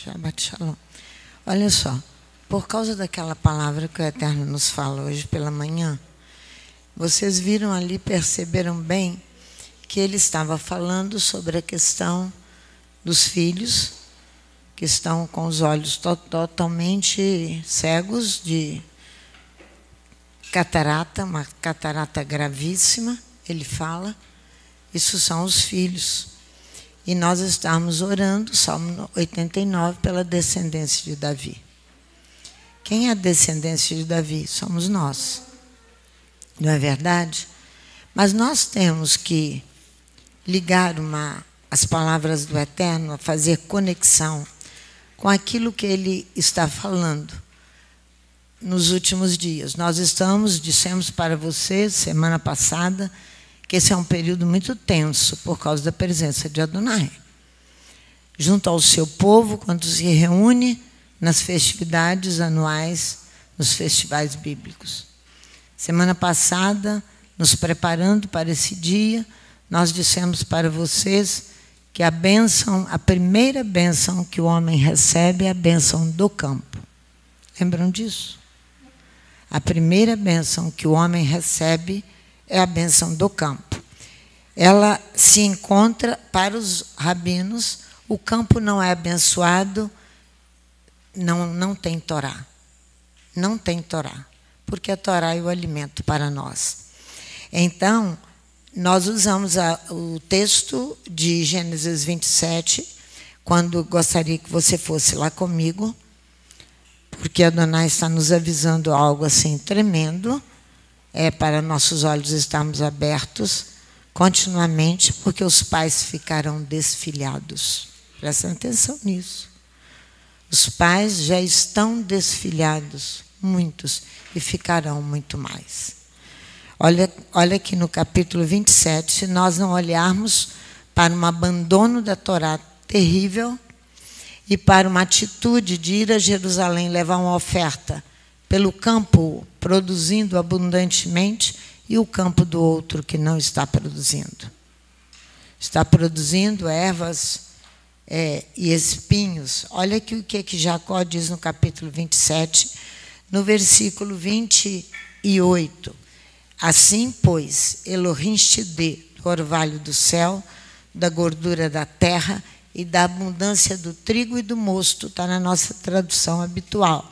Shabbat Shalom. Olha só, por causa daquela palavra que o Eterno nos fala hoje pela manhã, vocês viram ali, perceberam bem que ele estava falando sobre a questão dos filhos que estão com os olhos totalmente cegos de catarata, uma catarata gravíssima, ele fala. Isso são os filhos. E nós estamos orando, Salmo 89, pela descendência de Davi. Quem é a descendência de Davi? Somos nós. Não é verdade? Mas nós temos que ligar as palavras do Eterno, a fazer conexão com aquilo que ele está falando nos últimos dias. Nós dissemos para vocês, semana passada, que esse é um período muito tenso por causa da presença de Adonai. Junto ao seu povo, quando se reúne nas festividades anuais, nos festivais bíblicos. Semana passada, nos preparando para esse dia, nós dissemos para vocês que a primeira bênção que o homem recebe é a bênção do campo. Lembram disso? A primeira bênção que o homem recebe é a bênção do campo. Ela se encontra para os rabinos, o campo não é abençoado, não tem Torá. Não tem Torá, porque a Torá é o alimento para nós. Então, nós usamos o texto de Gênesis 27, quando gostaria que você fosse lá comigo, porque Adonai está nos avisando algo assim tremendo, para nossos olhos estarmos abertos continuamente, porque os pais ficarão desfilhados. Prestem atenção nisso. Os pais já estão desfilhados, muitos, e ficarão muito mais. Olha aqui no capítulo 27, se nós não olharmos para um abandono da Torá terrível e para uma atitude de ir a Jerusalém levar uma oferta pelo campo produzindo abundantemente e o campo do outro que não está produzindo. Está produzindo ervas e espinhos. Olha aqui o que Jacó diz no capítulo 27, no versículo 28. Assim, pois, Elohim te dê do orvalho do céu, da gordura da terra e da abundância do trigo e do mosto, está na nossa tradução habitual.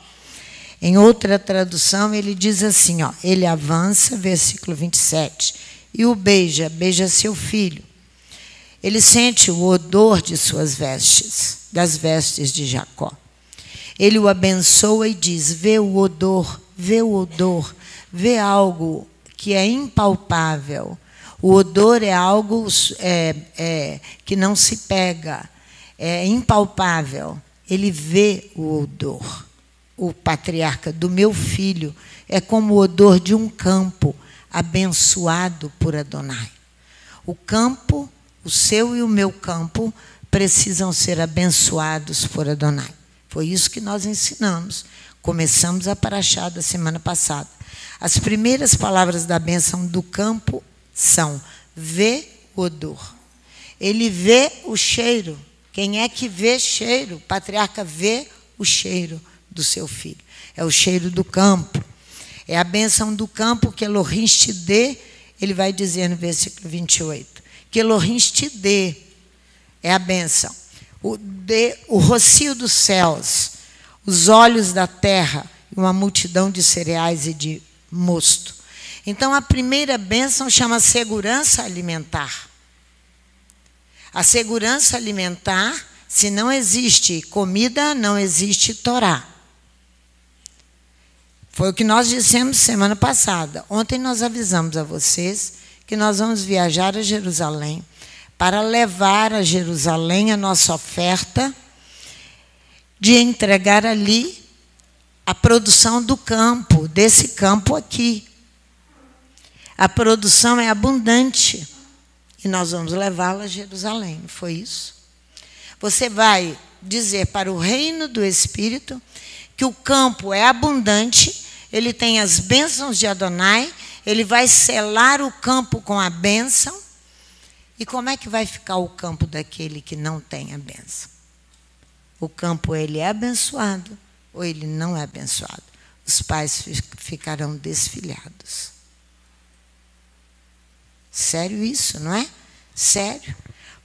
Em outra tradução, ele diz assim, ele avança, versículo 27, e o beija seu filho. Ele sente o odor de suas vestes, das vestes de Jacó. Ele o abençoa e diz, vê o odor, vê algo que é impalpável. O odor é algo que não se pega, é impalpável. Ele vê o odor. O patriarca do meu filho é como o odor de um campo abençoado por Adonai. O campo, o seu e o meu campo, precisam ser abençoados por Adonai. Foi isso que nós ensinamos. Começamos a paraxá da semana passada. As primeiras palavras da bênção do campo são vê o odor. Ele vê o cheiro. Quem é que vê cheiro? O patriarca vê o cheiro do seu filho. É o cheiro do campo. É a bênção do campo que Elohim te dê, ele vai dizer no versículo 28. Que Elohim te dê é a bênção. O rocio dos céus, os olhos da terra, uma multidão de cereais e de mosto. Então, a primeira bênção chama segurança alimentar. A segurança alimentar, se não existe comida, não existe Torá. Foi o que nós dissemos semana passada. Ontem nós avisamos a vocês que nós vamos viajar a Jerusalém para levar a Jerusalém a nossa oferta de entregar ali a produção do campo, desse campo aqui. A produção é abundante e nós vamos levá-la a Jerusalém, não foi isso? Você vai dizer para o reino do Espírito que o campo é abundante, ele tem as bênçãos de Adonai, ele vai selar o campo com a bênção. E como é que vai ficar o campo daquele que não tem a bênção? O campo ele é abençoado ou ele não é abençoado. Os pais ficarão desfilhados. Sério isso, não é? Sério.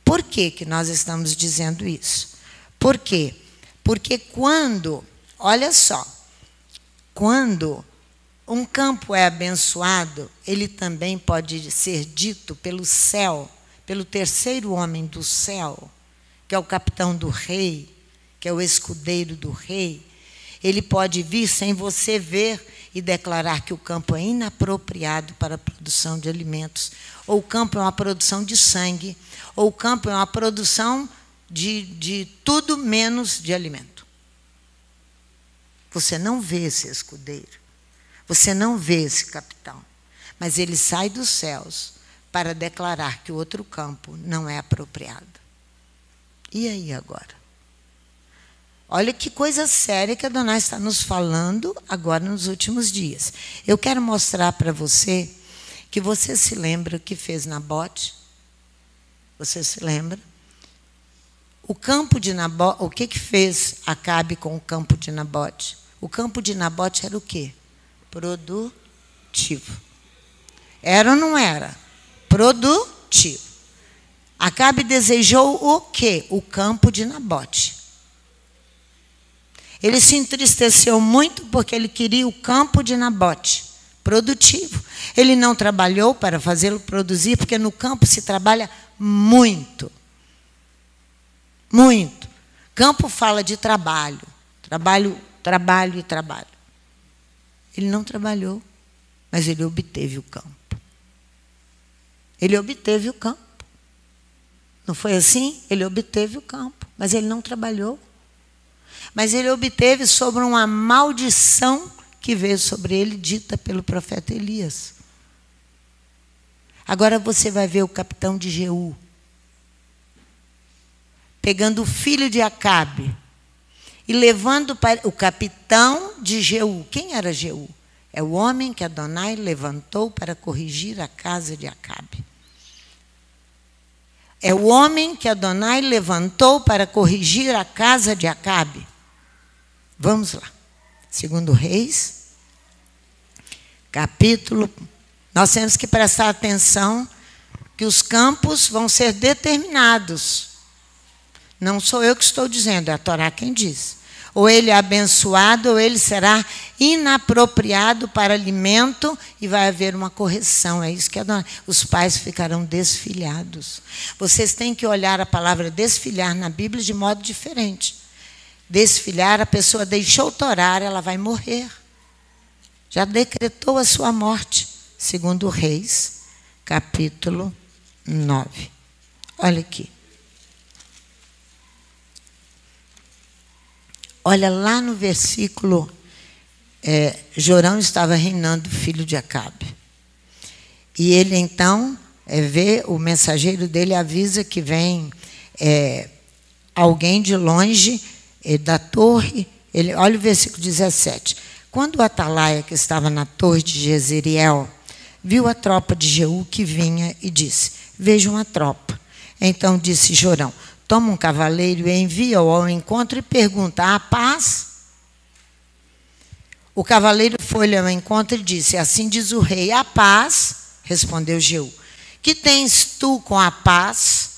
Por que que nós estamos dizendo isso? Por quê? Porque quando, olha só, quando um campo é abençoado, ele também pode ser dito pelo céu, pelo terceiro homem do céu, que é o capitão do rei, que é o escudeiro do rei. Ele pode vir sem você ver e declarar que o campo é inapropriado para a produção de alimentos, ou o campo é uma produção de sangue, ou o campo é uma produção de tudo menos de alimento. Você não vê esse escudeiro, você não vê esse capitão, mas ele sai dos céus para declarar que o outro campo não é apropriado. E aí agora? Olha que coisa séria que a Adonai está nos falando agora nos últimos dias. Eu quero mostrar para você que você se lembra o que fez Nabote? Você se lembra? O campo de Nabote, o que fez Acabe com o campo de Nabote? O campo de Nabote era o quê? Produtivo. Era ou não era? Produtivo. Acabe desejou o quê? O campo de Nabote. Ele se entristeceu muito porque ele queria o campo de Nabote, produtivo. Ele não trabalhou para fazê-lo produzir, porque no campo se trabalha muito. Muito. Campo fala de trabalho. Trabalho, trabalho e trabalho. Ele não trabalhou, mas ele obteve o campo. Ele obteve o campo. Não foi assim? Ele obteve o campo, mas ele não trabalhou. Mas ele obteve sobre uma maldição que veio sobre ele, dita pelo profeta Elias. Agora você vai ver o capitão de Jeú, pegando o filho de Acabe e levando para o capitão de Jeú. Quem era Jeú? É o homem que Adonai levantou para corrigir a casa de Acabe. É o homem que Adonai levantou para corrigir a casa de Acabe. Vamos lá. 2 Reis, capítulo. Nós temos que prestar atenção que os campos vão ser determinados. Não sou eu que estou dizendo, é a Torá quem diz. Ou ele é abençoado, ou ele será inapropriado para alimento, e vai haver uma correção. É isso que os pais ficarão desfilhados. Vocês têm que olhar a palavra desfilhar na Bíblia de modo diferente. Desfilhar, a pessoa deixou torar, ela vai morrer. Já decretou a sua morte. 2 Reis, capítulo 9. Olha aqui. Olha lá no versículo, Jorão estava reinando, filho de Acabe. E ele então vê, o mensageiro dele avisa que vem alguém de longe da torre. Olha o versículo 17. Quando o atalaia que estava na torre de Jezreel viu a tropa de Jeú que vinha e disse: vejam a tropa. Então disse Jorão: toma um cavaleiro e envia-o ao encontro e pergunta: há paz? O cavaleiro foi-lhe ao encontro e disse: assim diz o rei, há paz. Respondeu Jeú: que tens tu com a paz?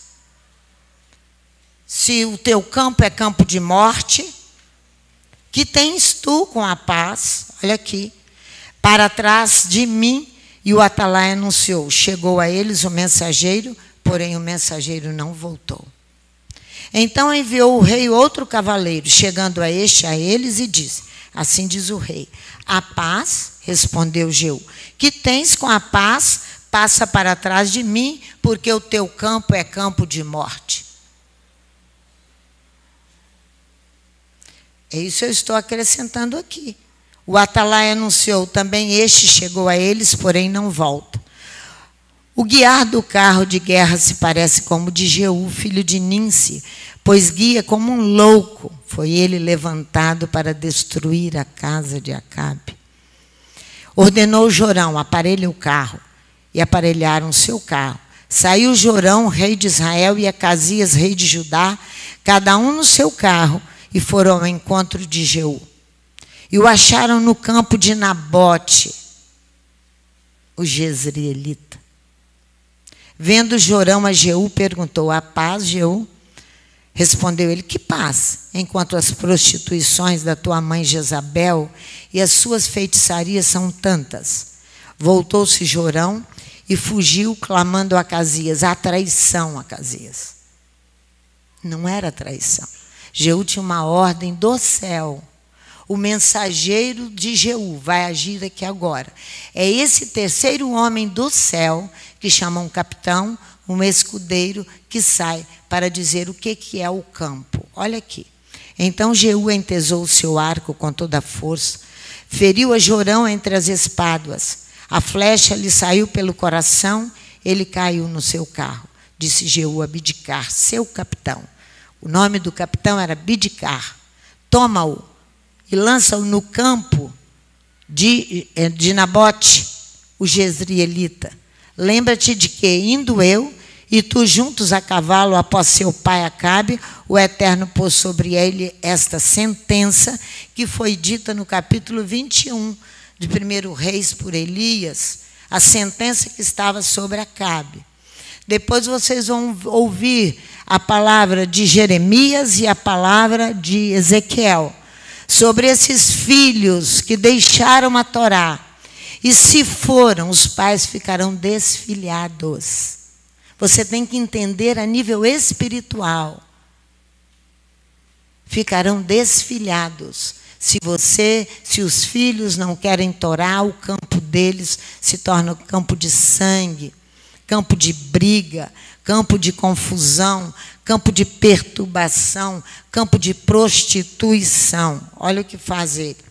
Se o teu campo é campo de morte, que tens tu com a paz? Olha aqui. Para trás de mim. E o atalaia anunciou. Chegou a eles o mensageiro, porém o mensageiro não voltou. Então enviou o rei outro cavaleiro, chegando a eles, e disse: assim diz o rei, a paz? Respondeu Jeú: que tens com a paz? Passa para trás de mim, porque o teu campo é campo de morte. É isso que eu estou acrescentando aqui. O atalaia anunciou também, este chegou a eles, porém não volta. O guiar do carro de guerra se parece como de Jeú, filho de Ninsi, pois guia como um louco. Foi ele levantado para destruir a casa de Acabe. Ordenou Jorão: aparelhe o carro. E aparelharam seu carro. Saiu Jorão, rei de Israel, e Acasias, rei de Judá, cada um no seu carro, e foram ao encontro de Jeú. E o acharam no campo de Nabote, o jezreelita. Vendo Jorão a Jeú, perguntou: a paz, Jeú? Respondeu ele: que paz, enquanto as prostituições da tua mãe Jezabel e as suas feitiçarias são tantas. Voltou-se Jorão e fugiu, clamando a Acasias. A traição, Acasias. Não era traição. Jeú tinha uma ordem do céu. O mensageiro de Jeú vai agir aqui agora. É esse terceiro homem do céu, que chama um capitão, um escudeiro, que sai para dizer o que é o campo. Olha aqui. Então Jeú entesou o seu arco com toda a força, feriu a Jorão entre as espáduas. A flecha lhe saiu pelo coração, ele caiu no seu carro. Disse Jeú a Bidcar, seu capitão. O nome do capitão era Bidcar. Toma-o e lança-o no campo de Nabote, o jezreelita. Lembra-te de que, indo eu e tu juntos a cavalo após seu pai Acabe, o Eterno pôs sobre ele esta sentença que foi dita no capítulo 21 de 1 Reis por Elias, a sentença que estava sobre Acabe. Depois vocês vão ouvir a palavra de Jeremias e a palavra de Ezequiel sobre esses filhos que deixaram a Torá. E se foram, os pais ficarão desfilhados. Você tem que entender a nível espiritual. Ficarão desfilhados. Se os filhos não querem Torá, o campo deles se torna campo de sangue, campo de briga, campo de confusão, campo de perturbação, campo de prostituição. Olha o que faz ele.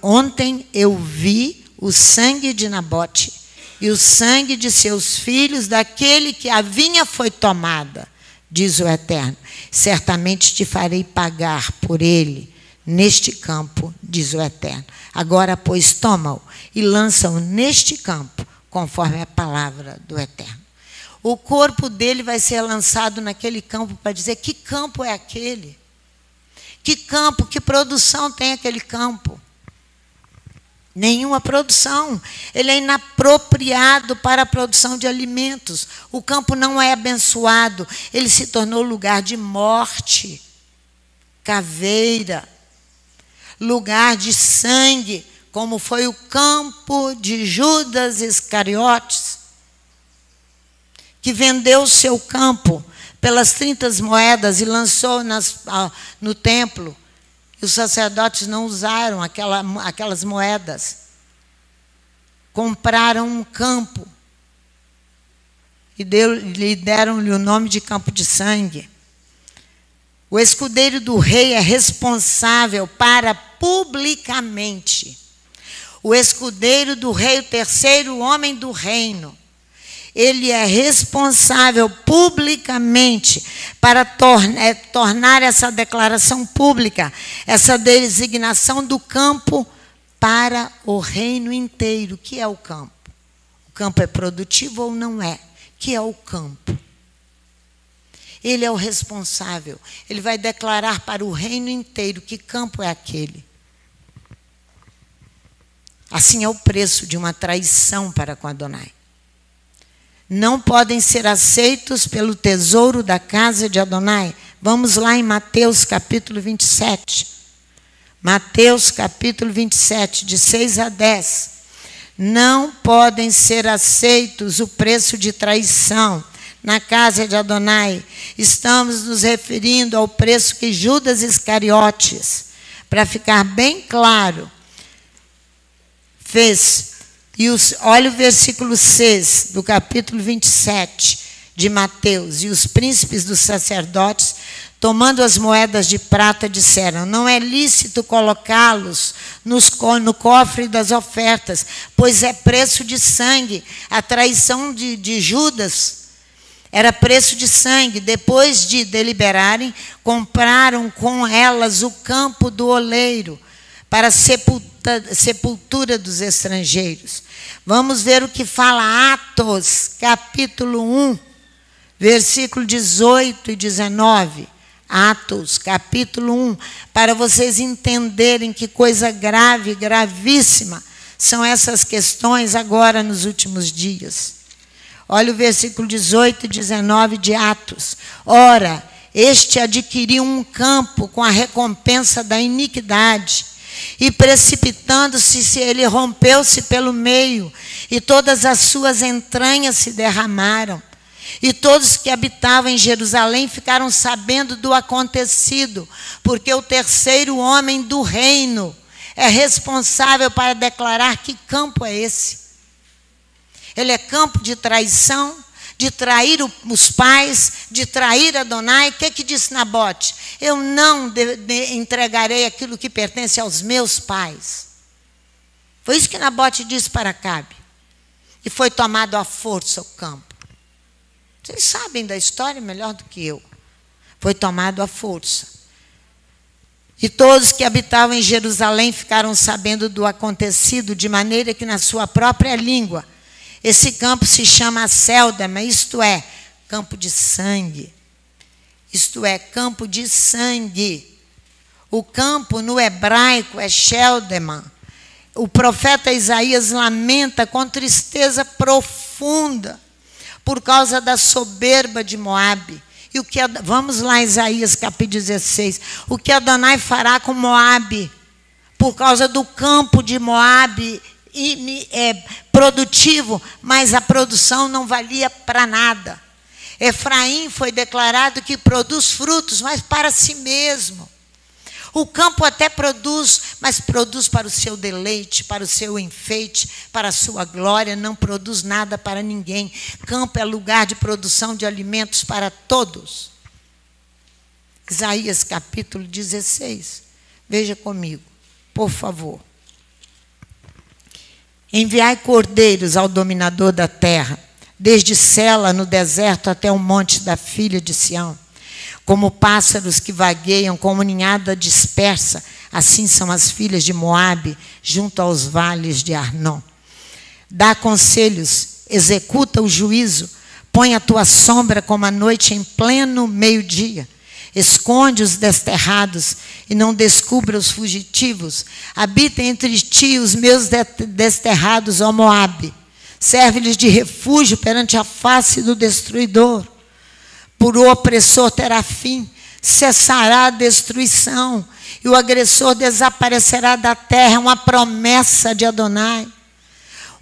Ontem eu vi o sangue de Nabote e o sangue de seus filhos, daquele que a vinha foi tomada, diz o Eterno. Certamente te farei pagar por ele neste campo, diz o Eterno. Agora, pois, toma-o e lança-o neste campo, conforme a palavra do Eterno. O corpo dele vai ser lançado naquele campo para dizer: que campo é aquele? Que campo, que produção tem aquele campo? Nenhuma produção. Ele é inapropriado para a produção de alimentos. O campo não é abençoado. Ele se tornou lugar de morte, caveira, lugar de sangue, como foi o campo de Judas Iscariotes, que vendeu o seu campo pelas 30 moedas e lançou no templo. E os sacerdotes não usaram aquelas moedas. Compraram um campo e deram-lhe o nome de campo de sangue. O escudeiro do rei é responsável para publicamente. O escudeiro do rei, o terceiro homem do reino, ele é responsável publicamente para tornar essa declaração pública, essa designação do campo para o reino inteiro. O que é o campo? O campo é produtivo ou não é? O que é o campo? Ele é o responsável. Ele vai declarar para o reino inteiro que campo é aquele. Assim é o preço de uma traição para com Adonai. Não podem ser aceitos pelo tesouro da casa de Adonai. Vamos lá em Mateus capítulo 27. Mateus capítulo 27, de 6 a 10. Não podem ser aceitos o preço de traição na casa de Adonai. Estamos nos referindo ao preço que Judas Iscariotes, para ficar bem claro, fez. Olha o versículo 6 do capítulo 27 de Mateus. E os príncipes dos sacerdotes, tomando as moedas de prata, disseram: não é lícito colocá-los no cofre das ofertas, pois é preço de sangue. A traição de Judas era preço de sangue. Depois de deliberarem, compraram com elas o campo do oleiro para sepultura dos estrangeiros. Vamos ver o que fala Atos, capítulo 1, versículo 18 e 19. Atos, capítulo 1, para vocês entenderem que coisa grave, gravíssima são essas questões agora nos últimos dias. Olha o versículo 18 e 19 de Atos. Ora, este adquiriu um campo com a recompensa da iniquidade, e precipitando-se, ele rompeu-se pelo meio, e todas as suas entranhas se derramaram. E todos que habitavam em Jerusalém ficaram sabendo do acontecido, porque o terceiro homem do reino é responsável para declarar que campo é esse. Ele é campo de traição, de trair os pais, de trair Adonai. O que disse Nabote? Eu não entregarei aquilo que pertence aos meus pais. Foi isso que Nabote disse para Acabe. E foi tomado à força o campo. Vocês sabem da história melhor do que eu. Foi tomado à força. E todos que habitavam em Jerusalém ficaram sabendo do acontecido, de maneira que na sua própria língua, esse campo se chama Acéldama, isto é, campo de sangue. Isto é, campo de sangue. O campo no hebraico é Sheldema. O profeta Isaías lamenta com tristeza profunda por causa da soberba de Moabe. E vamos lá, Isaías capítulo 16. O que Adonai fará com Moabe? Por causa do campo de Moabe produtivo, mas a produção não valia para nada. Efraim foi declarado que produz frutos, mas para si mesmo. O campo até produz, mas produz para o seu deleite, para o seu enfeite, para a sua glória, não produz nada para ninguém. Campo é lugar de produção de alimentos para todos. Isaías capítulo 16. Veja comigo, por favor. Enviai cordeiros ao dominador da terra, desde Sela no deserto até o monte da filha de Sião. Como pássaros que vagueiam, como ninhada dispersa, assim são as filhas de Moabe, junto aos vales de Arnon. Dá conselhos, executa o juízo, põe a tua sombra como a noite em pleno meio-dia. Esconde os desterrados e não descubra os fugitivos. Habita entre ti os meus desterrados, ó Moabe. Serve-lhes de refúgio perante a face do destruidor. Por o opressor terá fim, cessará a destruição, e o agressor desaparecerá da terra. É uma promessa de Adonai.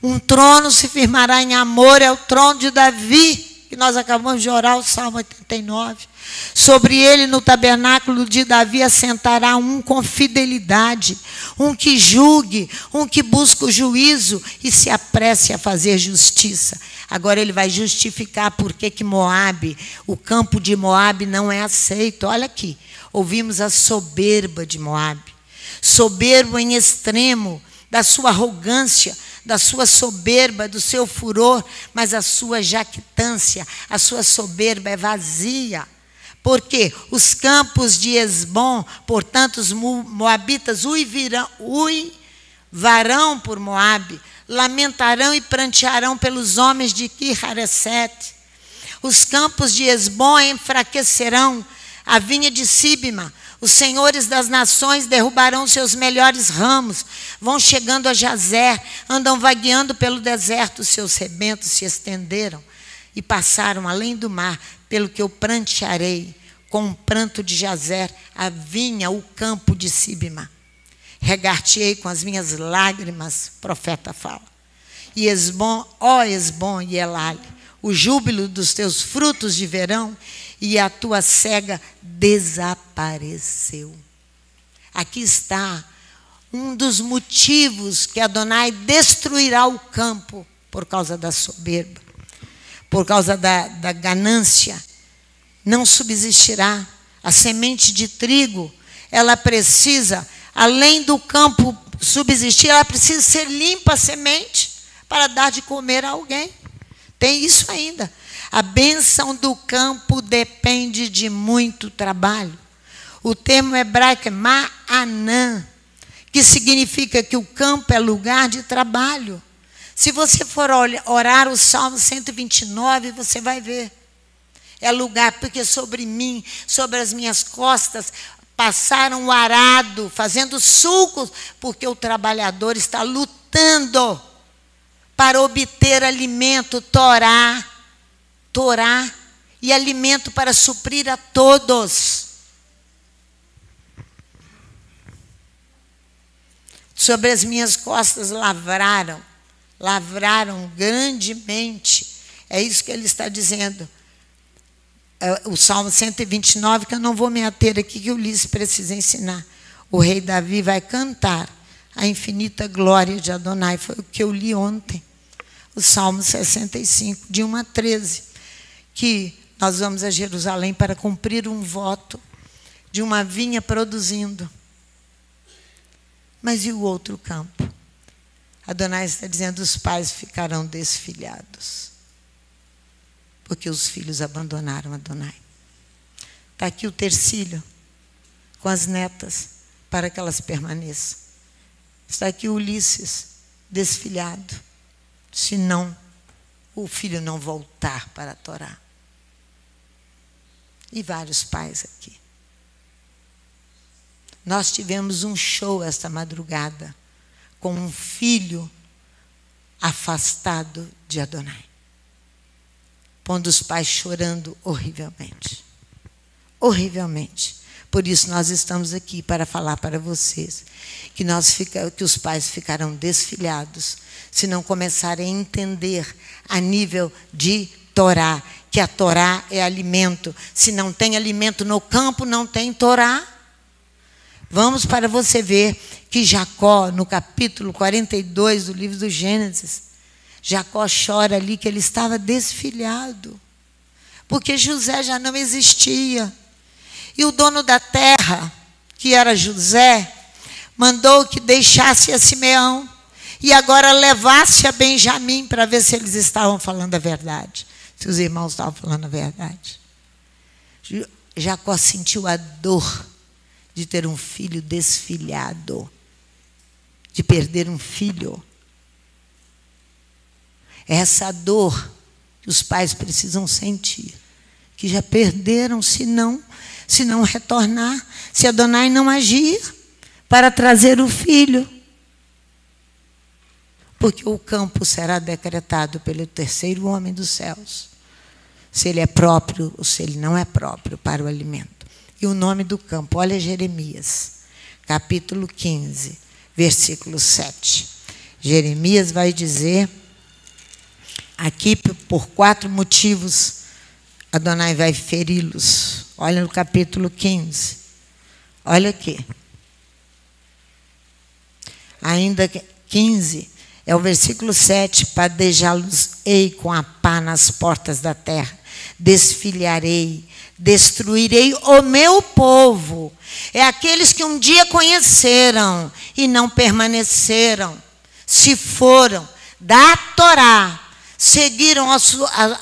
Um trono se firmará em amor, é o trono de Davi, que nós acabamos de orar, o Salmo 89. Sobre ele, no tabernáculo de Davi, assentará um com fidelidade, um que julgue, um que busca o juízo e se apresse a fazer justiça. Agora ele vai justificar por que Moabe, o campo de Moabe não é aceito. Olha aqui, ouvimos a soberba de Moabe. Soberbo em extremo, da sua arrogância, da sua soberba, do seu furor, mas a sua jactância, a sua soberba é vazia. Porque os campos de Esbom, portanto os moabitas uivarão por Moabe, lamentarão e prantearão pelos homens de Kir-Haresete. Os campos de Esbom enfraquecerão, a vinha de Sibma. Os senhores das nações derrubarão seus melhores ramos, vão chegando a Jazer, andam vagueando pelo deserto, seus rebentos se estenderam e passaram além do mar, pelo que eu prantearei com o pranto de Jazer, a vinha, o campo de Sibma. Regar-te-ei com as minhas lágrimas, profeta fala. E Esbom, ó Esbom e Elale, o júbilo dos teus frutos de verão, e a tua cega desapareceu. Aqui está um dos motivos que Adonai destruirá o campo por causa da soberba, por causa da ganância. Não subsistirá. A semente de trigo, ela precisa, além do campo subsistir, ela precisa ser limpa a semente para dar de comer a alguém. Tem isso ainda. A bênção do campo depende de muito trabalho. O termo hebraico é ma'anã, que significa que o campo é lugar de trabalho. Se você for orar o Salmo 129, você vai ver. É lugar, porque sobre mim, sobre as minhas costas, passaram o arado, fazendo sulcos, porque o trabalhador está lutando para obter alimento, Torá, e alimento para suprir a todos. Sobre as minhas costas lavraram grandemente. É isso que ele está dizendo. O Salmo 129, que eu não vou me ater aqui, que o Ulisses precisa ensinar. O rei Davi vai cantar a infinita glória de Adonai. Foi o que eu li ontem. O Salmo 65, de 1 a 13. Que nós vamos a Jerusalém para cumprir um voto de uma vinha produzindo. Mas e o outro campo? Adonai está dizendo, os pais ficarão desfilhados, porque os filhos abandonaram Adonai. Está aqui o tercílio com as netas, para que elas permaneçam. Está aqui o Ulisses desfilhado, senão o filho não voltar para a Torá. E vários pais aqui. Nós tivemos um show esta madrugada com um filho afastado de Adonai, pondo os pais chorando horrivelmente. Horrivelmente. Por isso nós estamos aqui para falar para vocês que os pais ficarão desfilhados se não começarem a entender a nível de Torá, que a Torá é alimento. Se não tem alimento no campo, não tem Torá. Vamos para você ver que Jacó, no capítulo 42 do livro do Gênesis, Jacó chora ali que ele estava desfilhado, porque José já não existia. E o dono da terra, que era José, mandou que deixasse a Simeão e agora levasse a Benjamim para ver se eles estavam falando a verdade, se os irmãos estavam falando a verdade. Jacó sentiu a dor de ter um filho desfilhado, de perder um filho. Essa dor que os pais precisam sentir, que já perderam, se não retornar, se Adonai não agir para trazer o filho. Porque o campo será decretado pelo terceiro homem dos céus, se ele é próprio ou se ele não é próprio para o alimento. E o nome do campo, olha Jeremias, capítulo 15, versículo 7. Jeremias vai dizer, aqui por 4 motivos, Adonai vai feri-los. Olha no capítulo 15. Olha aqui. Ainda 15, é o versículo 7. Padejá-los-ei com a pá nas portas da terra. Desfilharei, destruirei o meu povo. É aqueles que um dia conheceram e não permaneceram. Se foram da Torá, seguiram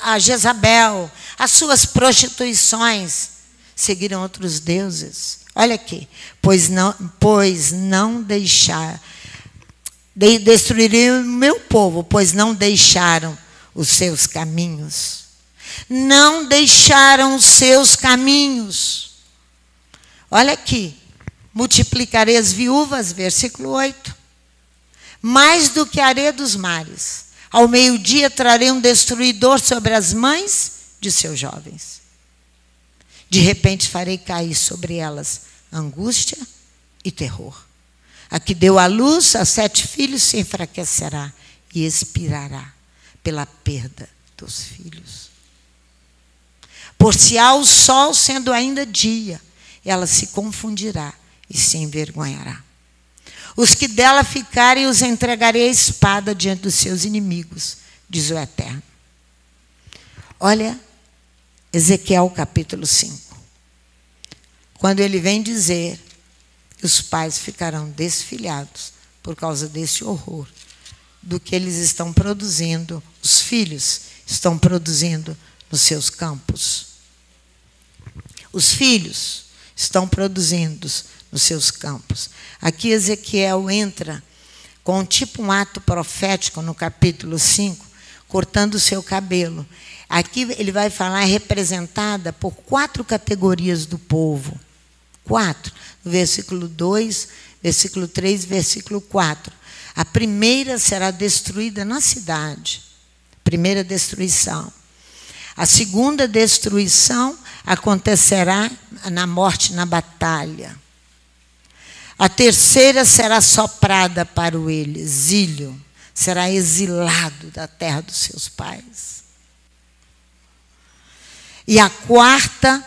a Jezabel, as suas prostituições, seguiram outros deuses. Olha aqui, pois não deixar, destruirei o meu povo, pois não deixaram os seus caminhos. Não deixaram os seus caminhos. Olha aqui, multiplicarei as viúvas, versículo 8, mais do que a areia dos mares. Ao meio-dia trarei um destruidor sobre as mães de seus jovens. De repente farei cair sobre elas angústia e terror. A que deu à luz a 7 filhos se enfraquecerá e expirará pela perda dos filhos. Por se há o sol sendo ainda dia, ela se confundirá e se envergonhará. Os que dela ficarem os entregarei à espada diante dos seus inimigos, diz o Eterno. Olha Ezequiel capítulo 5. Quando ele vem dizer que os pais ficarão desfilhados por causa desse horror, do que eles estão produzindo, os filhos estão produzindo nos seus campos. Os filhos estão produzindo nos seus campos. Aqui Ezequiel entra com tipo um ato profético no capítulo 5, cortando o seu cabelo. Aqui ele vai falar representada por 4 categorias do povo. 4. No versículo 2, versículo 3, versículo 4. A primeira será destruída na cidade. Primeira destruição. A segunda destruição acontecerá na morte, na batalha. A terceira será soprada para o exílio. Será exilado da terra dos seus pais. E a quarta,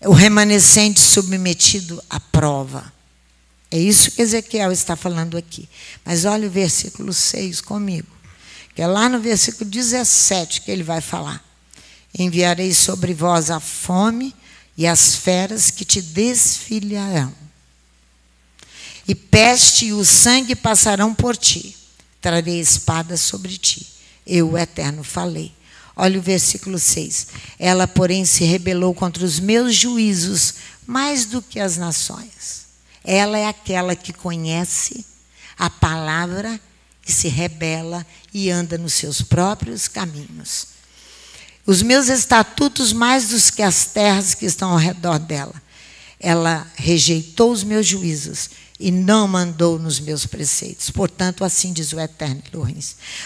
o remanescente submetido à prova. É isso que Ezequiel está falando aqui. Mas olha o versículo 6 comigo. Que é lá no versículo 17 que ele vai falar. Enviarei sobre vós a fome e as feras que te desfilharão. E peste e o sangue passarão por ti. Trarei espada sobre ti. Eu, o Eterno, falei. Olha o versículo 6. Ela, porém, se rebelou contra os meus juízos mais do que as nações. Ela é aquela que conhece a palavra e se rebela e anda nos seus próprios caminhos. Os meus estatutos mais do que as terras que estão ao redor dela. Ela rejeitou os meus juízos e não mandou nos meus preceitos. Portanto, assim diz o Eterno Elohim.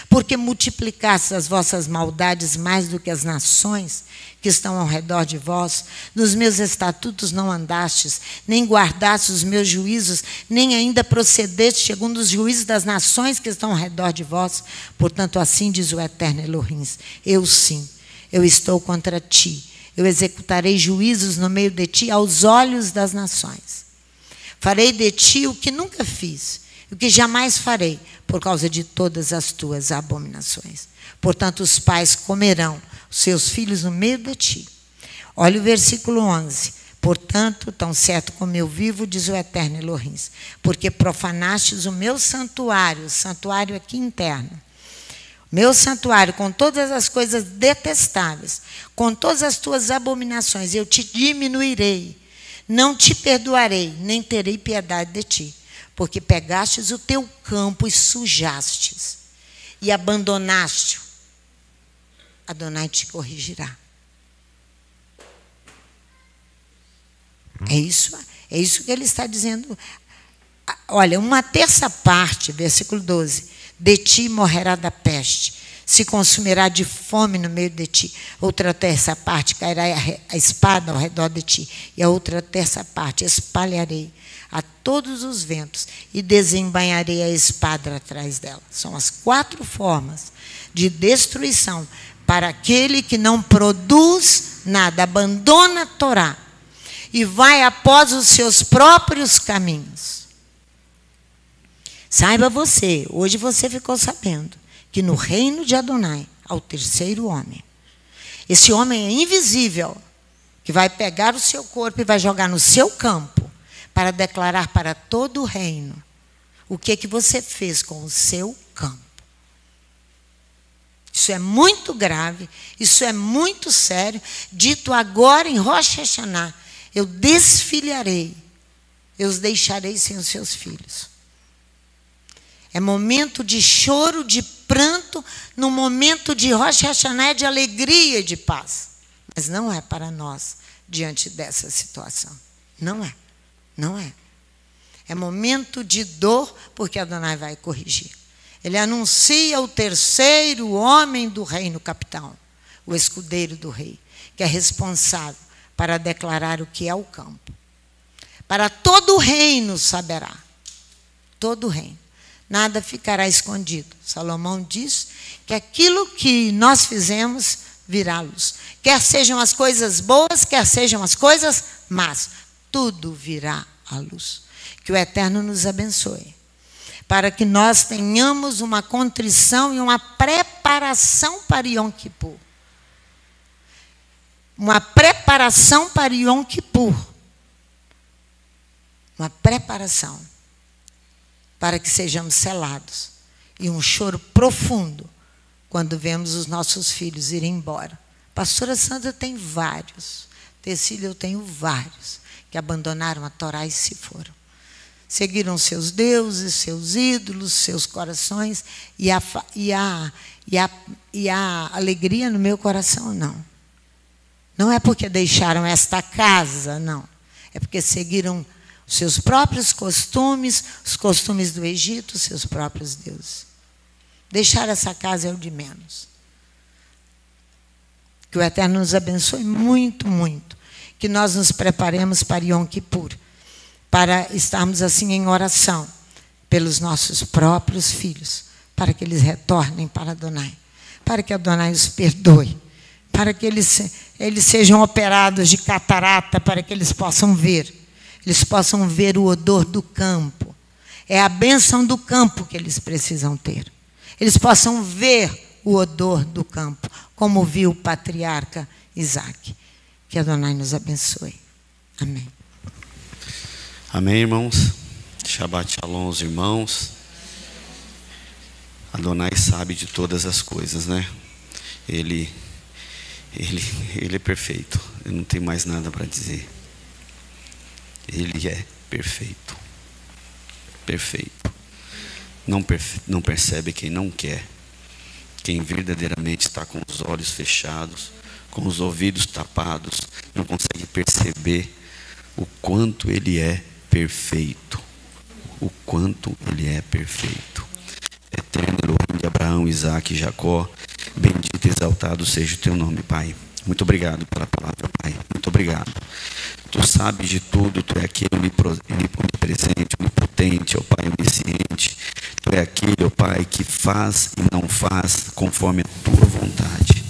Porque multiplicastes as vossas maldades mais do que as nações que estão ao redor de vós, nos meus estatutos não andastes, nem guardastes os meus juízos, nem ainda procedeste segundo os juízos das nações que estão ao redor de vós. Portanto, assim diz o Eterno Elohim. Eu sim, eu estou contra ti. Eu executarei juízos no meio de ti aos olhos das nações. Farei de ti o que nunca fiz, o que jamais farei, por causa de todas as tuas abominações. Portanto, os pais comerão os seus filhos no meio de ti. Olha o versículo 11. Portanto, tão certo como eu vivo, diz o Eterno Elohim, porque profanastes o meu santuário, o santuário aqui interno, meu santuário, com todas as coisas detestáveis, com todas as tuas abominações, eu te diminuirei. Não te perdoarei, nem terei piedade de ti, porque pegastes o teu campo e sujastes, e abandonaste-o. Adonai te corrigirá. É isso que ele está dizendo. Olha, uma terça parte, versículo 12, de ti morrerá da peste, se consumirá de fome no meio de ti. Outra terça parte cairá a espada ao redor de ti. E a outra terça parte espalharei a todos os ventos e desembainharei a espada atrás dela. São as 4 formas de destruição para aquele que não produz nada, abandona a Torá e vai após os seus próprios caminhos. Saiba você, hoje você ficou sabendo, que no reino de Adonai há o terceiro homem. Esse homem é invisível, que vai pegar o seu corpo e vai jogar no seu campo para declarar para todo o reino o que você fez com o seu campo. Isso é muito grave, isso é muito sério. Dito agora em Rosh Hashanah, eu desfilharei, eu os deixarei sem os seus filhos. É momento de choro, de pranto, no momento de Rosh Hashanah, de alegria e de paz. Mas não é para nós diante dessa situação. Não é. Não é. É momento de dor, porque Adonai vai corrigir. Ele anuncia o terceiro homem do reino capitão, o escudeiro do rei, que é responsável para declarar o que é o campo. Para todo o reino saberá. Todo o reino. Nada ficará escondido. Salomão diz que aquilo que nós fizemos virá à luz. Quer sejam as coisas boas, quer sejam as coisas más. Tudo virá à luz. Que o Eterno nos abençoe. Para que nós tenhamos uma contrição e uma preparação para Yom Kippur. Uma preparação para Yom Kippur. Uma preparação. Para que sejamos selados. E um choro profundo quando vemos os nossos filhos irem embora. Pastora Sandra tem vários. Tecília, eu tenho vários que abandonaram a Torá e se foram. Seguiram seus deuses, seus ídolos, seus corações, e a alegria no meu coração, não. Não é porque deixaram esta casa, não. É porque seguiram os seus próprios costumes, os costumes do Egito, os seus próprios deuses. Deixar essa casa é o de menos. Que o Eterno nos abençoe muito, muito. Que nós nos preparemos para Yom Kippur, para estarmos assim em oração pelos nossos próprios filhos, para que eles retornem para Adonai, para que Adonai os perdoe, para que eles sejam operados de catarata, para que eles possam ver o odor do campo. É a bênção do campo que eles precisam ter. Eles possam ver o odor do campo, como viu o patriarca Isaac. Que Adonai nos abençoe. Amém. Amém, irmãos. Shabbat Shalom aos irmãos. Adonai sabe de todas as coisas, né? Ele é perfeito. Eu não tenho mais nada para dizer. Ele é perfeito. Perfeito. Não percebe quem não quer. Quem verdadeiramente está com os olhos fechados, com os ouvidos tapados, não consegue perceber o quanto Ele é perfeito. O quanto Ele é perfeito. Eterno Elohim de Abraão, Isaac e Jacó, bendito e exaltado seja o Teu nome, Pai. Muito obrigado pela palavra, Pai. Muito obrigado. Tu sabes de tudo, Tu é aquele onipresente, onipotente, ó Pai, onisciente. Tu é aquele, ó Pai, que faz e não faz conforme a Tua vontade.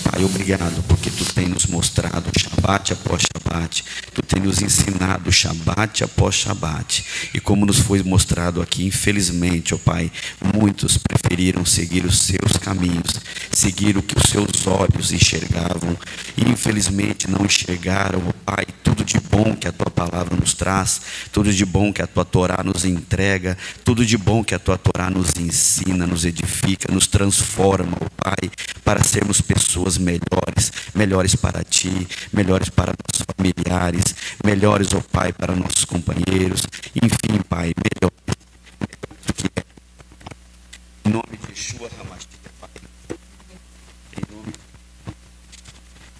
Pai, obrigado, porque Tu tem nos mostrado Shabat após Shabat, Tu tem nos ensinado Shabat após Shabat, e como nos foi mostrado aqui, infelizmente, ó Pai, muitos preferiram seguir os seus caminhos, seguir o que os seus olhos enxergavam, e infelizmente não enxergaram, ó Pai, tudo de bom que a Tua palavra nos traz, tudo de bom que a Tua Torá nos entrega, tudo de bom que a Tua Torá nos ensina, nos edifica, nos transforma, ó Pai, para sermos pessoas melhores para Ti, melhores para nossos familiares, melhores, ó Pai, para nossos companheiros, enfim, Pai, melhores do que é. Em nome de Yeshua HaMashiach, Pai.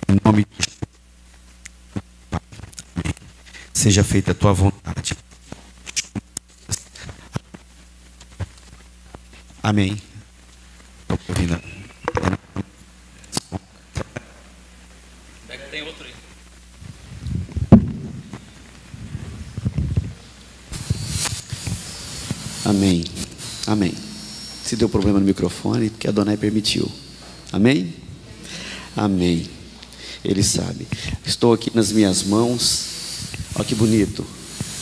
Em nome de Yeshua, Pai. Amém. Seja feita a Tua vontade. Amém. Estou ouvindo. Tem outro aí. Amém. Amém. Se deu problema no microfone, porque a Adonai permitiu. Amém? Amém. Ele sabe. Estou aqui nas minhas mãos. Olha que bonito.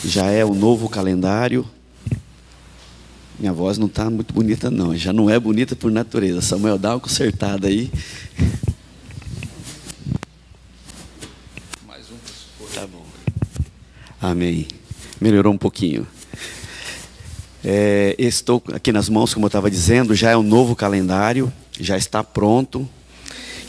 Já é o novo calendário. Minha voz não está muito bonita, não. Já não é bonita por natureza. Samuel, dá uma consertada aí. Mais um. Tá bom. Amém. Melhorou um pouquinho. Estou aqui nas mãos, como eu estava dizendo, já é um novo calendário, já está pronto.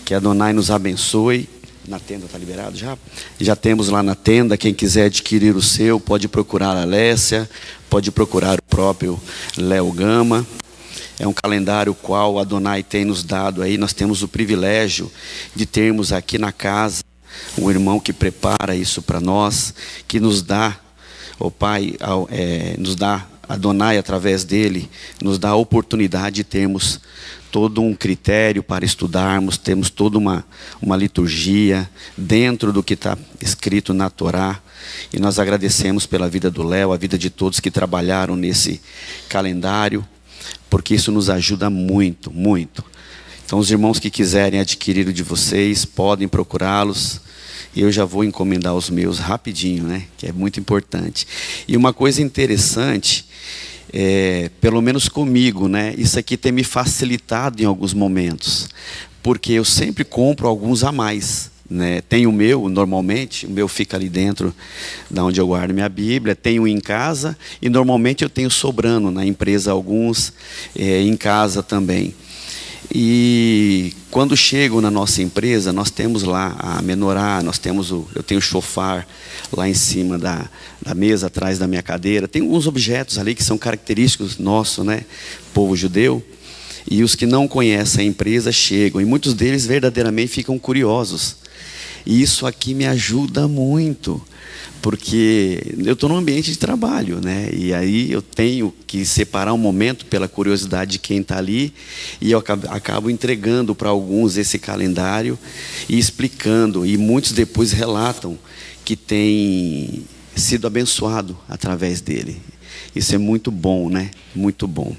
Que a Adonai nos abençoe. Na tenda está liberado já? Já temos lá na tenda, quem quiser adquirir o seu, pode procurar a Lécia, pode procurar o próprio Léo Gama. É um calendário qual a Adonai tem nos dado aí. Nós temos o privilégio de termos aqui na casa um irmão que prepara isso para nós, que nos dá, o Pai, nos dá, Adonai através dele, nos dá a oportunidade de termos todo um critério para estudarmos, temos toda uma liturgia dentro do que está escrito na Torá, e nós agradecemos pela vida do Léo, a vida de todos que trabalharam nesse calendário, porque isso nos ajuda muito, muito. Então os irmãos que quiserem adquirir o de vocês, podem procurá-los, e eu já vou encomendar os meus rapidinho, né? Que é muito importante. E uma coisa interessante, pelo menos comigo, né? Isso aqui tem me facilitado em alguns momentos, porque eu sempre compro alguns a mais, né? Tenho o meu, normalmente, o meu fica ali dentro da onde eu guardo minha Bíblia, tenho em casa, e normalmente eu tenho sobrando na empresa alguns, em casa também. E quando chegam na nossa empresa, nós temos lá a menorá, eu tenho o shofar lá em cima da mesa, atrás da minha cadeira. Tem alguns objetos ali que são característicos nossos, né, povo judeu. E os que não conhecem a empresa chegam, e muitos deles verdadeiramente ficam curiosos. E isso aqui me ajuda muito, porque eu estou num ambiente de trabalho, né? E aí eu tenho que separar um momento pela curiosidade de quem está ali, e eu acabo entregando para alguns esse calendário e explicando, e muitos depois relatam que tem sido abençoado através dele. Isso é muito bom, né? Muito bom.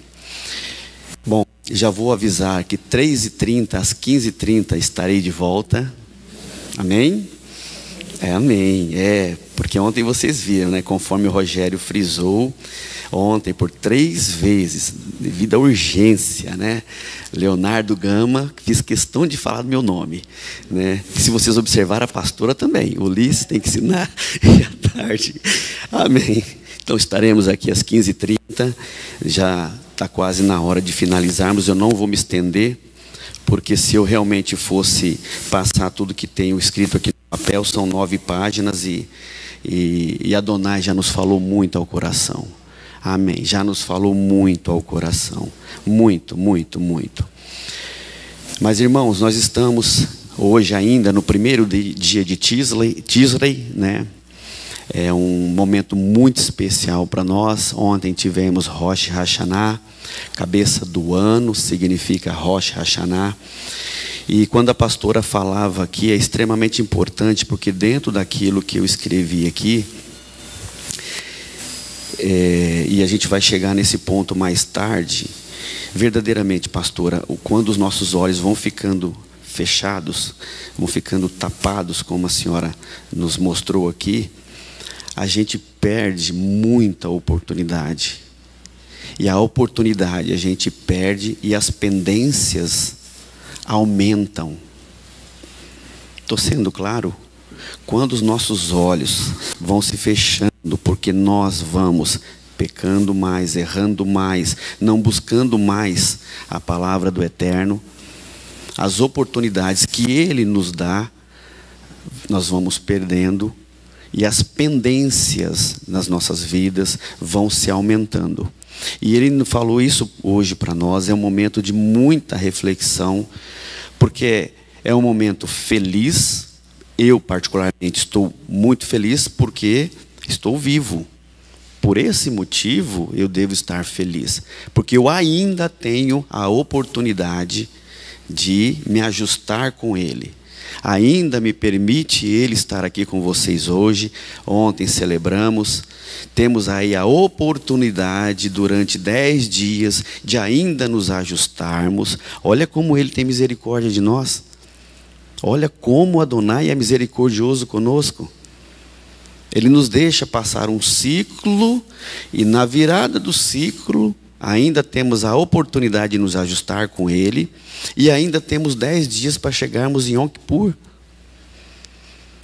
Bom, já vou avisar que 3h30 às 15h30 estarei de volta. Amém? Amém. Porque ontem vocês viram, né? Conforme o Rogério frisou, ontem por 3 vezes, devido à urgência, né? Leonardo Gama, fiz questão de falar do meu nome, né? E se vocês observarem, a pastora também. Ulisses tem que ensinar e à tarde. Amém. Então estaremos aqui às 15h30. Já está quase na hora de finalizarmos. Eu não vou me estender, porque se eu realmente fosse passar tudo que tenho escrito aqui no papel, são 9 páginas e Adonai já nos falou muito ao coração. Amém. Já nos falou muito ao coração. Muito, muito, muito. Mas, irmãos, nós estamos hoje ainda no primeiro dia de Tishrei, né? É um momento muito especial para nós. Ontem tivemos Rosh Hashanah, cabeça do ano, significa Rosh Hashanah. E quando a pastora falava aqui, é extremamente importante, porque dentro daquilo que eu escrevi aqui, e a gente vai chegar nesse ponto mais tarde, verdadeiramente, pastora, quando os nossos olhos vão ficando fechados, vão ficando tapados, como a senhora nos mostrou aqui, a gente perde muita oportunidade. E a oportunidade a gente perde e as pendências aumentam. Estou sendo claro? Quando os nossos olhos vão se fechando, porque nós vamos pecando mais, errando mais, não buscando mais a palavra do Eterno, as oportunidades que Ele nos dá, nós vamos perdendo. E as pendências nas nossas vidas vão se aumentando. E ele falou isso hoje para nós, é um momento de muita reflexão, porque é um momento feliz. Eu particularmente estou muito feliz porque estou vivo. Por esse motivo eu devo estar feliz, porque eu ainda tenho a oportunidade de me ajustar com Ele. Ainda me permite Ele estar aqui com vocês hoje. Ontem celebramos. Temos aí a oportunidade durante 10 dias de ainda nos ajustarmos. Olha como Ele tem misericórdia de nós. Olha como Adonai é misericordioso conosco. Ele nos deixa passar um ciclo, e na virada do ciclo ainda temos a oportunidade de nos ajustar com Ele, e ainda temos 10 dias para chegarmos em Yom Kippur.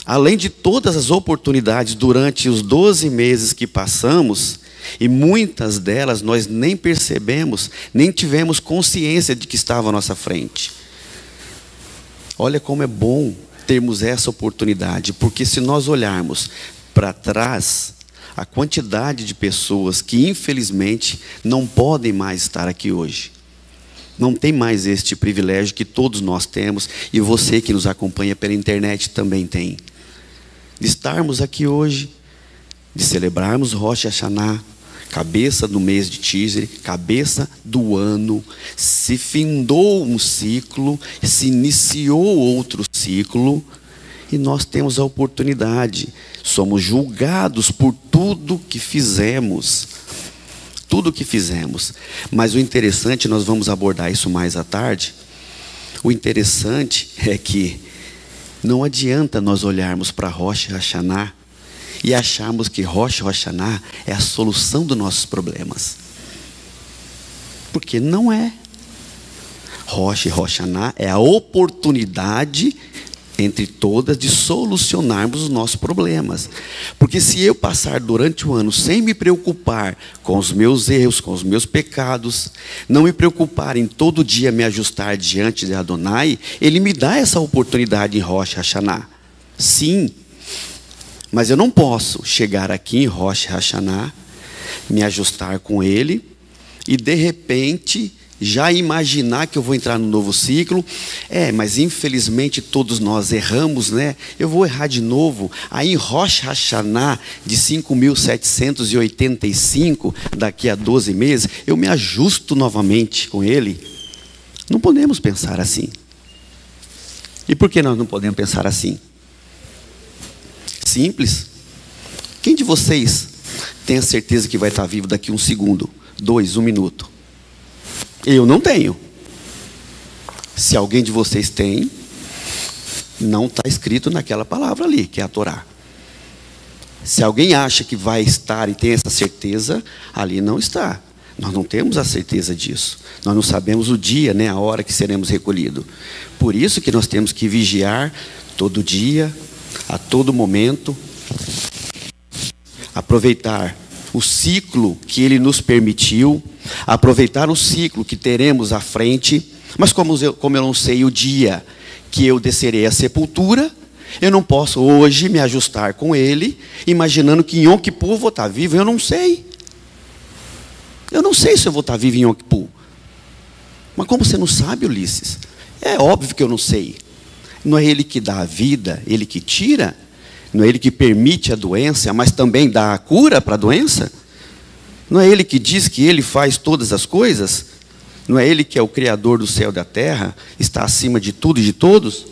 Além de todas as oportunidades durante os 12 meses que passamos, e muitas delas nós nem percebemos, nem tivemos consciência de que estava à nossa frente. Olha como é bom termos essa oportunidade, porque se nós olharmos para trás, a quantidade de pessoas que infelizmente não podem mais estar aqui hoje. Não tem mais este privilégio que todos nós temos, e você que nos acompanha pela internet também tem. De estarmos aqui hoje, de celebrarmos Rosh Hashanah, cabeça do mês de Tishrei, cabeça do ano. Se findou um ciclo, se iniciou outro ciclo, e nós temos a oportunidade. Somos julgados por tudo que fizemos. Tudo que fizemos. Mas o interessante, nós vamos abordar isso mais à tarde. O interessante é que não adianta nós olharmos para Rosh Hashanah e acharmos que Rosh Hashanah é a solução dos nossos problemas. Porque não é. Rosh Hashanah é a oportunidade entre todas, de solucionarmos os nossos problemas. Porque se eu passar durante o ano sem me preocupar com os meus erros, com os meus pecados, não me preocupar em todo dia me ajustar diante de Adonai, Ele me dá essa oportunidade em Rosh Hashanah. Sim, mas eu não posso chegar aqui em Rosh Hashanah, me ajustar com Ele e de repente já imaginar que eu vou entrar no novo ciclo. Mas infelizmente todos nós erramos, né? Eu vou errar de novo. Aí em Rosh Hashanah de 5.785, daqui a 12 meses, eu me ajusto novamente com Ele. Não podemos pensar assim. E por que nós não podemos pensar assim? Simples. Quem de vocês tem a certeza que vai estar vivo daqui 1 segundo, 2, 1 minuto? Eu não tenho. Se alguém de vocês tem, não está escrito naquela palavra ali, que é a Torá. Se alguém acha que vai estar e tem essa certeza, ali não está. Nós não temos a certeza disso. Nós não sabemos o dia, a hora que seremos recolhidos. Por isso que nós temos que vigiar todo dia, a todo momento, aproveitar o ciclo que Ele nos permitiu, aproveitar o ciclo que teremos à frente. Mas como eu não sei o dia que eu descerei à sepultura, eu não posso hoje me ajustar com Ele, imaginando que em Yom Kippur eu vou estar vivo. Eu não sei. Eu não sei se eu vou estar vivo em Yom Kippur. Mas como você não sabe, Ulisses? É óbvio que eu não sei. Não é Ele que dá a vida, Ele que tira. Não é Ele que permite a doença, mas também dá a cura para a doença? Não é Ele que diz que Ele faz todas as coisas? Não é Ele que é o Criador do céu e da terra, está acima de tudo e de todos?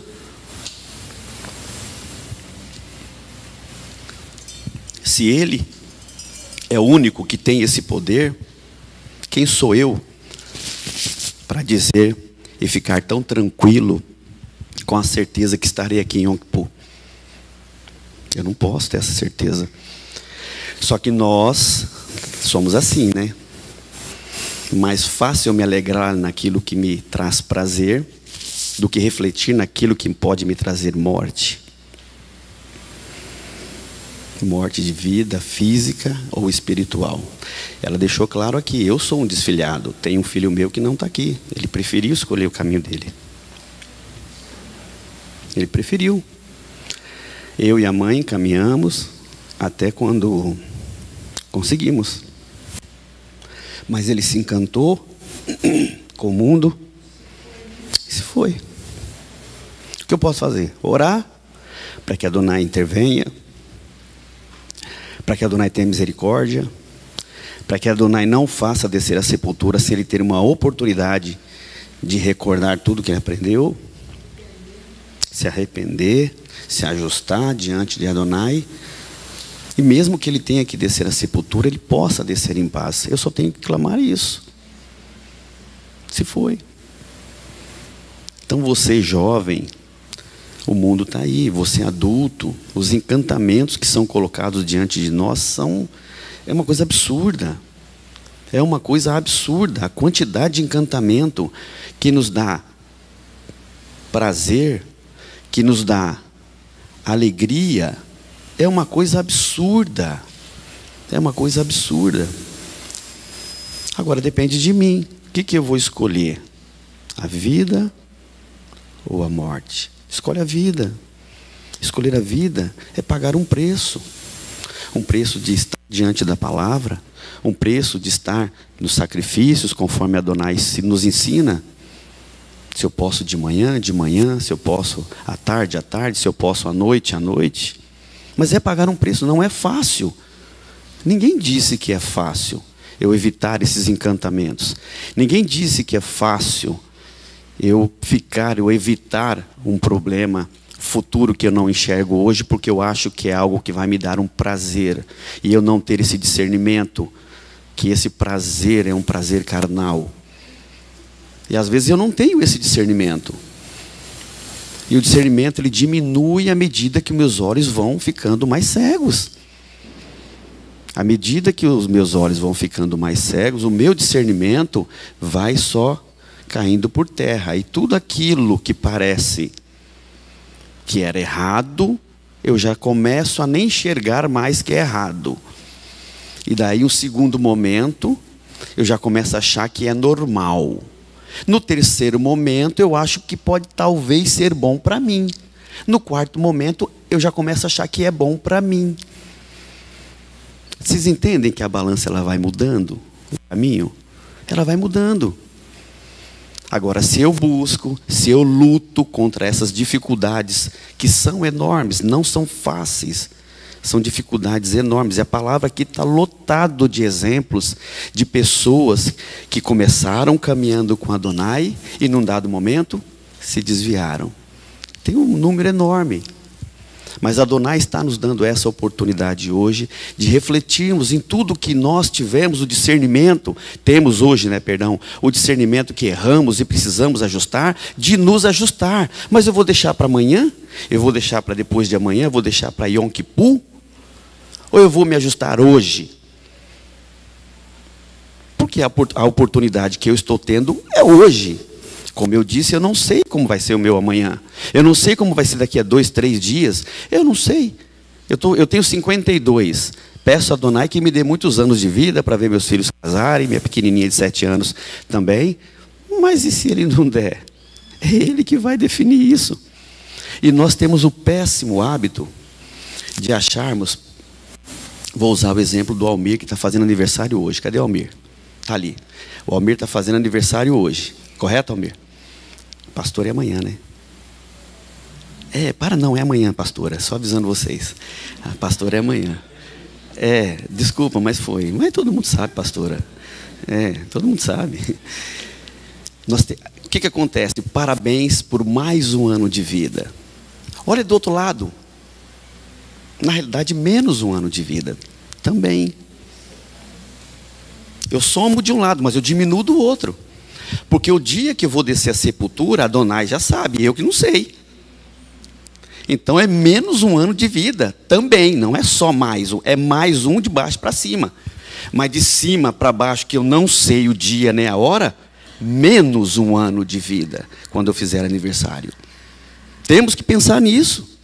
Se Ele é o único que tem esse poder, quem sou eu para dizer e ficar tão tranquilo com a certeza que estarei aqui em Yom Kippur? Eu não posso ter essa certeza. Só que nós somos assim, né? Mais fácil eu me alegrar naquilo que me traz prazer do que refletir naquilo que pode me trazer morte. Morte de vida física ou espiritual. Ela deixou claro aqui, eu sou um desfilhado. Tem um filho meu que não está aqui. Ele preferiu escolher o caminho dele. Ele preferiu. Eu e a mãe caminhamos até quando conseguimos. Mas ele se encantou com o mundo e se foi. O que eu posso fazer? Orar para que Adonai intervenha, para que Adonai tenha misericórdia, para que Adonai não faça descer a sepultura sem ele ter uma oportunidade de recordar tudo que ele aprendeu, se arrepender, se ajustar diante de Adonai, e mesmo que ele tenha que descer a sepultura, ele possa descer em paz. Eu só tenho que clamar isso. Se foi. Então você jovem, o mundo está aí, você adulto, os encantamentos que são colocados diante de nós é uma coisa absurda. É uma coisa absurda. A quantidade de encantamento que nos dá prazer, que nos dá alegria, é uma coisa absurda. É uma coisa absurda. Agora depende de mim. O que eu vou escolher? A vida ou a morte? Escolhe a vida. Escolher a vida é pagar um preço. Um preço de estar diante da palavra. Um preço de estar nos sacrifícios, conforme Adonai nos ensina. Se eu posso de manhã, se eu posso à tarde, se eu posso à noite. Mas é pagar um preço, não é fácil. Ninguém disse que é fácil eu evitar esses encantamentos. Ninguém disse que é fácil eu evitar um problema futuro que eu não enxergo hoje, porque eu acho que é algo que vai me dar um prazer. E eu não ter esse discernimento, que esse prazer é um prazer carnal. E às vezes eu não tenho esse discernimento. E o discernimento ele diminui à medida que meus olhos vão ficando mais cegos. À medida que os meus olhos vão ficando mais cegos, o meu discernimento vai só caindo por terra. E tudo aquilo que parece que era errado, eu já começo a nem enxergar mais que é errado. E daí, um segundo momento, eu já começo a achar que é normal. No terceiro momento, eu acho que pode talvez ser bom para mim. No quarto momento, eu já começo a achar que é bom para mim. Vocês entendem que a balança ela vai mudando? O caminho? Ela vai mudando. Agora, se eu busco, se eu luto contra essas dificuldades, que são enormes, não são fáceis, são dificuldades enormes. E a palavra aqui está lotado de exemplos de pessoas que começaram caminhando com Adonai e, num dado momento, se desviaram. Tem um número enorme. Mas Adonai está nos dando essa oportunidade hoje de refletirmos em tudo que nós tivemos o discernimento, temos hoje, o discernimento que erramos e precisamos ajustar, de nos ajustar. Mas eu vou deixar para amanhã? Eu vou deixar para depois de amanhã? Eu vou deixar para Yom Kippur? Ou eu vou me ajustar hoje? Porque a oportunidade que eu estou tendo é hoje. Como eu disse, eu não sei como vai ser o meu amanhã. Eu não sei como vai ser daqui a 2, 3 dias. Eu não sei. Eu tenho 52. Peço a Adonai que me dê muitos anos de vida para ver meus filhos casarem, minha pequenininha de 7 anos também. Mas e se ele não der? É ele que vai definir isso. E nós temos o péssimo hábito de acharmos... Vou usar o exemplo do Almir, que está fazendo aniversário hoje. Cadê o Almir? Está ali. O Almir está fazendo aniversário hoje. Correto, Almir? Pastor é amanhã, né? Não é amanhã, pastora. Só avisando vocês. A pastora é amanhã. Desculpa, mas foi. Mas todo mundo sabe, pastora. Todo mundo sabe. O que acontece? Parabéns por mais um ano de vida. Olha do outro lado. Na realidade, menos um ano de vida. Também. Eu somo de um lado, mas eu diminuo do outro. Porque o dia que eu vou descer a sepultura, Adonai já sabe, eu que não sei. Então é menos um ano de vida também, não é só mais um, é mais um de baixo para cima. Mas de cima para baixo, que eu não sei o dia nem a hora, menos um ano de vida, quando eu fizer aniversário. Temos que pensar nisso.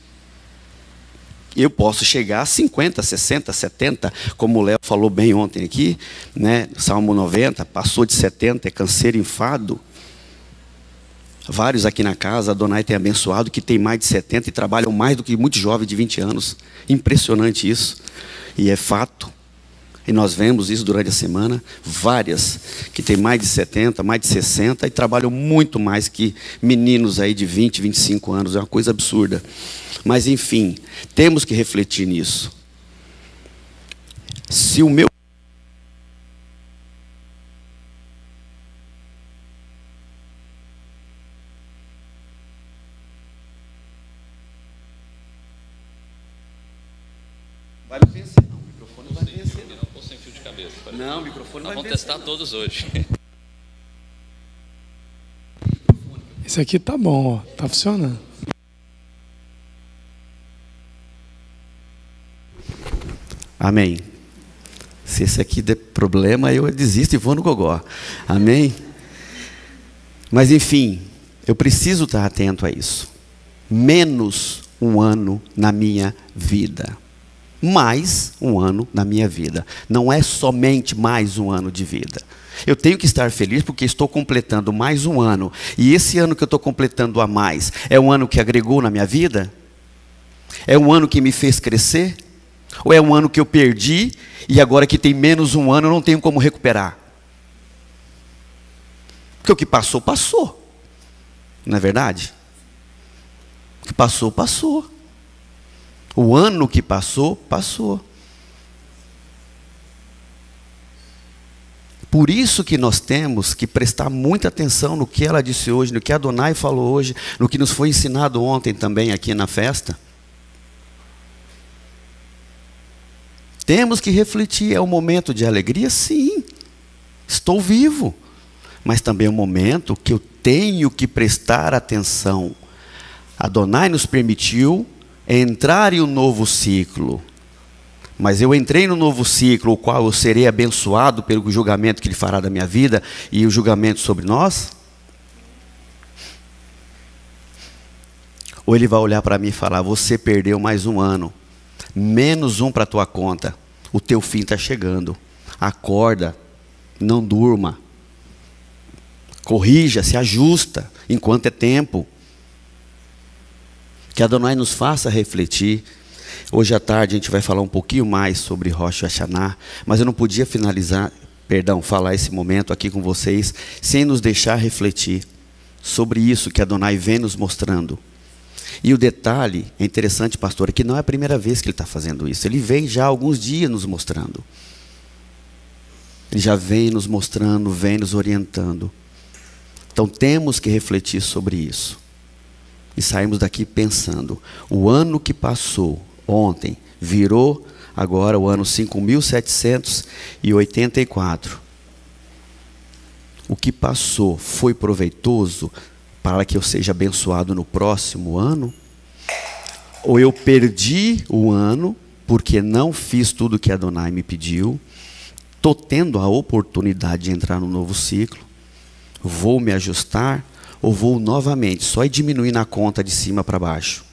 Eu posso chegar a 50, 60, 70, como o Léo falou bem ontem aqui, Salmo 90, passou de 70, é canseiro enfado. Vários aqui na casa, Adonai tem abençoado, que tem mais de 70 e trabalham mais do que muitos jovens de 20 anos. Impressionante isso. E é fato. E nós vemos isso durante a semana. Várias que têm mais de 70, mais de 60 e trabalham muito mais que meninos aí de 20, 25 anos. É uma coisa absurda. Mas, enfim, temos que refletir nisso. Se o meu... Vai me vencer, não. O microfone não vai vencer. Não estou sem fio de cabeça. Não, o microfone não vai vencer. Nós vamos testar todos hoje. Esse aqui tá bom, ó. Tá funcionando. Amém. Se esse aqui der problema, eu desisto e vou no gogó. Amém? Mas, enfim, eu preciso estar atento a isso. Menos um ano na minha vida. Mais um ano na minha vida. Não é somente mais um ano de vida. Eu tenho que estar feliz porque estou completando mais um ano. E esse ano que eu estou completando a mais, é um ano que agregou na minha vida? É um ano que me fez crescer? Ou é um ano que eu perdi e agora que tem menos um ano eu não tenho como recuperar? Porque o que passou, passou. Não é verdade? O que passou, passou. O ano que passou, passou. Por isso que nós temos que prestar muita atenção no que ela disse hoje, no que a Adonai falou hoje, no que nos foi ensinado ontem também aqui na festa. Temos que refletir, é um momento de alegria? Sim, estou vivo. Mas também é um momento que eu tenho que prestar atenção. Adonai nos permitiu entrar em um novo ciclo. Mas eu entrei no novo ciclo, o qual eu serei abençoado pelo julgamento que Ele fará da minha vida e o julgamento sobre nós? Ou Ele vai olhar para mim e falar: você perdeu mais um ano, menos um para a tua conta, o teu fim está chegando. Acorda, não durma, corrija, se ajusta, enquanto é tempo. Que Adonai nos faça refletir. Hoje à tarde a gente vai falar um pouquinho mais sobre Rosh Hashanah, mas eu não podia falar esse momento aqui com vocês, sem nos deixar refletir sobre isso que Adonai vem nos mostrando. E o detalhe, é interessante, pastor, é que não é a primeira vez que ele está fazendo isso. Ele vem já há alguns dias nos mostrando. Ele já vem nos mostrando, vem nos orientando. Então temos que refletir sobre isso. E saímos daqui pensando, o ano que passou ontem, virou agora o ano 5.784. O que passou foi proveitoso para que eu seja abençoado no próximo ano? Ou eu perdi o ano porque não fiz tudo o que Adonai me pediu? Estou tendo a oportunidade de entrar no novo ciclo? Vou me ajustar ou vou novamente só diminuir na conta de cima para baixo?